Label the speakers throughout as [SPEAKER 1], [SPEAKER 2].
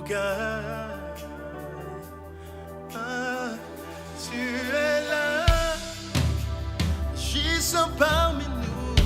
[SPEAKER 1] cœur. Tu es là, agissant parmi nous.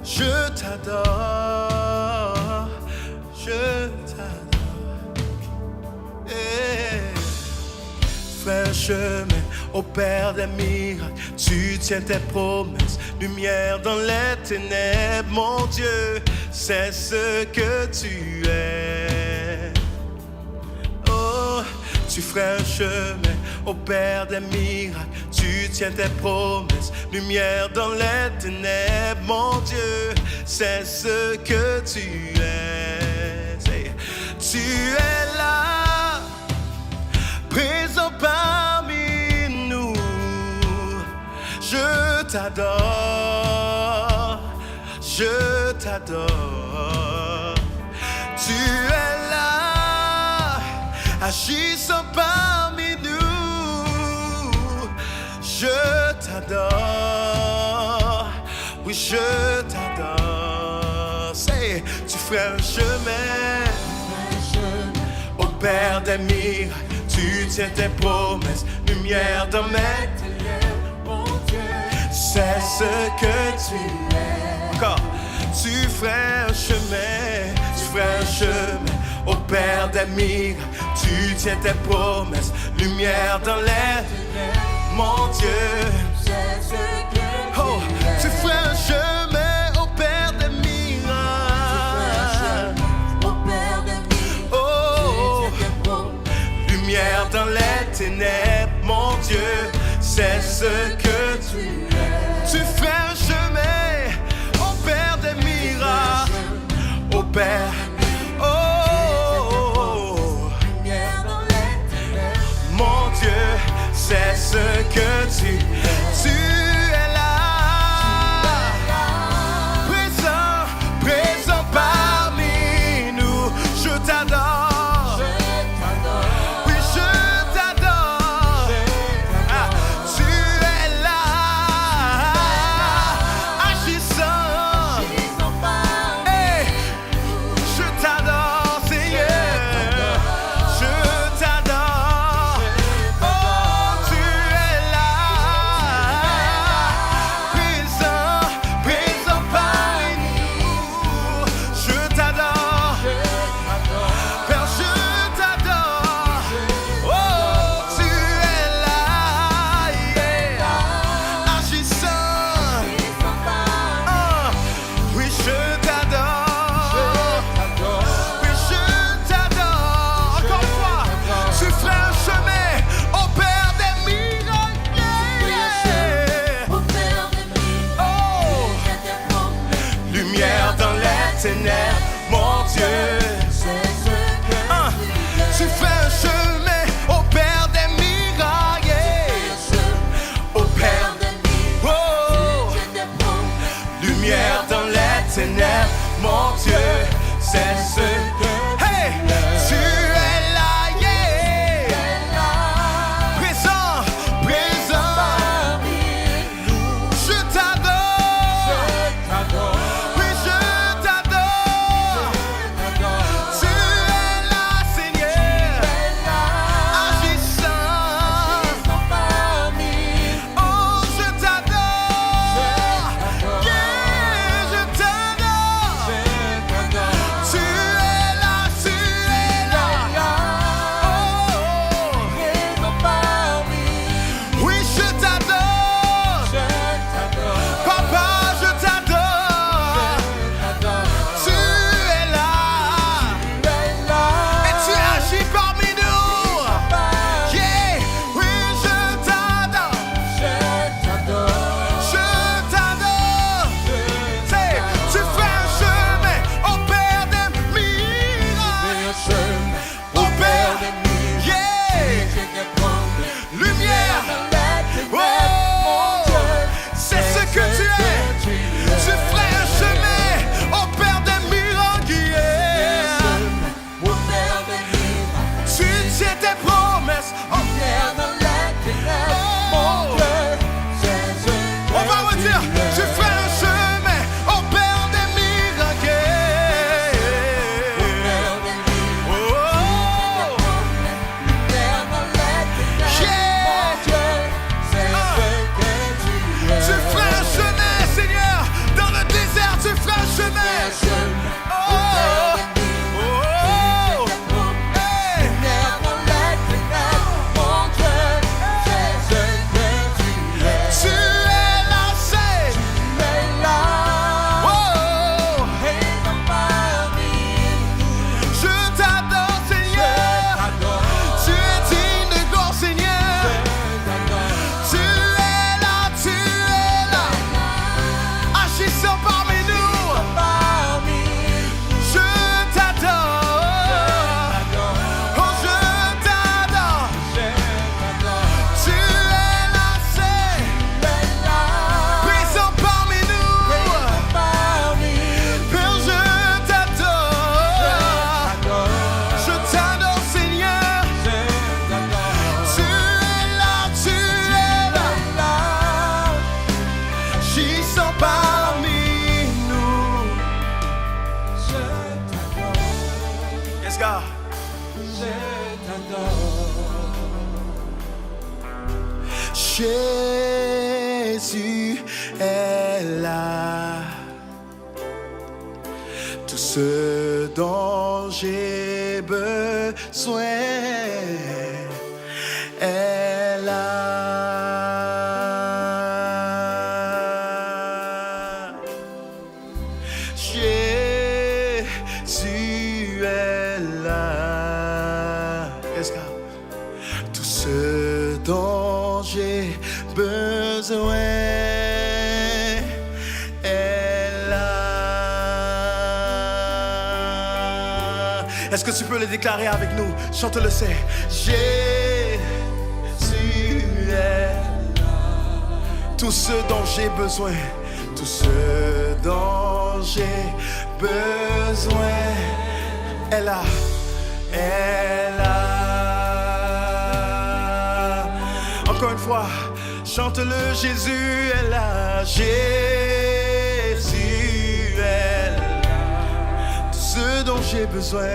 [SPEAKER 1] Je t'adore, je t'adore. Frère chemin, au Père des miracles, tu tiens tes promesses, lumière dans les ténèbres, mon Dieu, c'est ce que tu es. Oh, tu ferais un chemin au Père des miracles, tu tiens tes promesses, lumière dans les ténèbres, mon Dieu, c'est ce que tu es. Tu es là, présent parmi nous. Je t'adore, je t'adore. Tu es là, agissant parmi nous. Je t'adore, oui je t'adore. Tu ferais un chemin au Père des miracles, tu tiens tes promesses, lumière dans mes ténèbres, mon Dieu, c'est ce que tu es. Encore, tu ferais un chemin, au Père des miracles, tu tiens tes promesses, lumière dans les ténèbres, mon Dieu, c'est ce que tu es. Tu ferais un chemin au Père des miracles. Lumière dans les ténèbres, mon Dieu, c'est ce que tu es. Tu fais un chemin au Père des miracles, au Père. Oh, lumière dans les ténèbres, mon Dieu, c'est ce que tu es. Tu es là, présent parmi nous. Je t'adore. Mon Dieu, c'est ce que tu fais un chemin au Père des miracles, au Père des miracles, lumière dans les ténèbres, mon Dieu, c'est ce que tu es là, présent, je t'adore. Tu es Yes, God.
[SPEAKER 2] Je t'adore.
[SPEAKER 1] Jésus est là. Tout ce dont j'ai besoin est là. Jésus est là. Yes, God. Tout ce dont j'ai besoin est là. Est-ce que tu peux le déclarer avec nous? Chante-le, c'est Jésus est là. Tout ce dont j'ai besoin, tout ce dont j'ai besoin est là, est là. Encore une fois, chante-le, Jésus est là, Jésus est là. Tout ce dont j'ai besoin,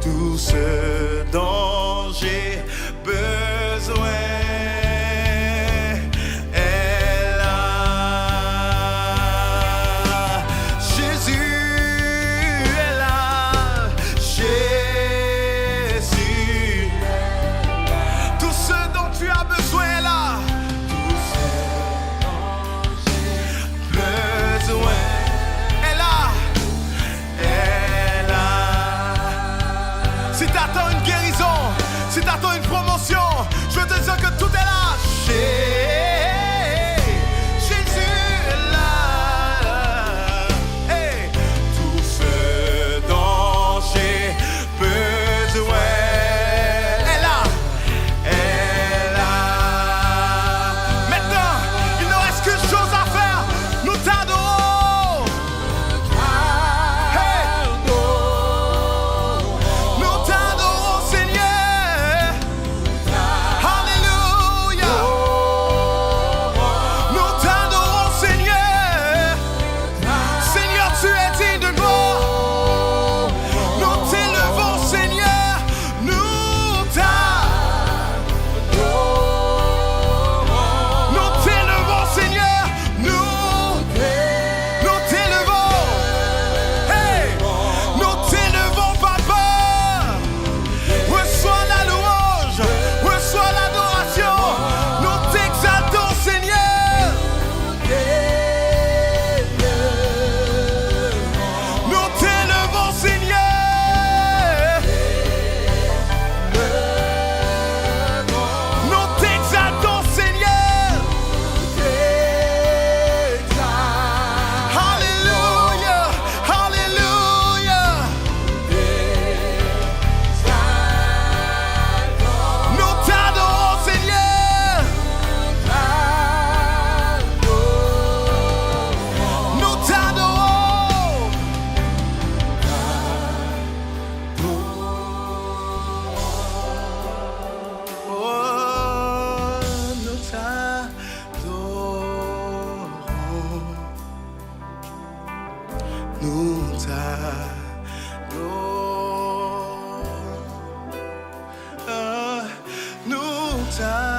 [SPEAKER 1] tout ce dont j'ai besoin est là. Jésus est là, Jésus. Tout ce dont tu as besoin est là. Si t'attends une promotion, je veux te dire que tout est là. Jésus est là. Hey. Tout ce dont j'ai besoin est là. Est là. Maintenant, il nous reste qu'une chose à faire. Nous t'adorons. Hey. Nous t'adorons, Seigneur. Nous t'adorons. Nous t'adorons.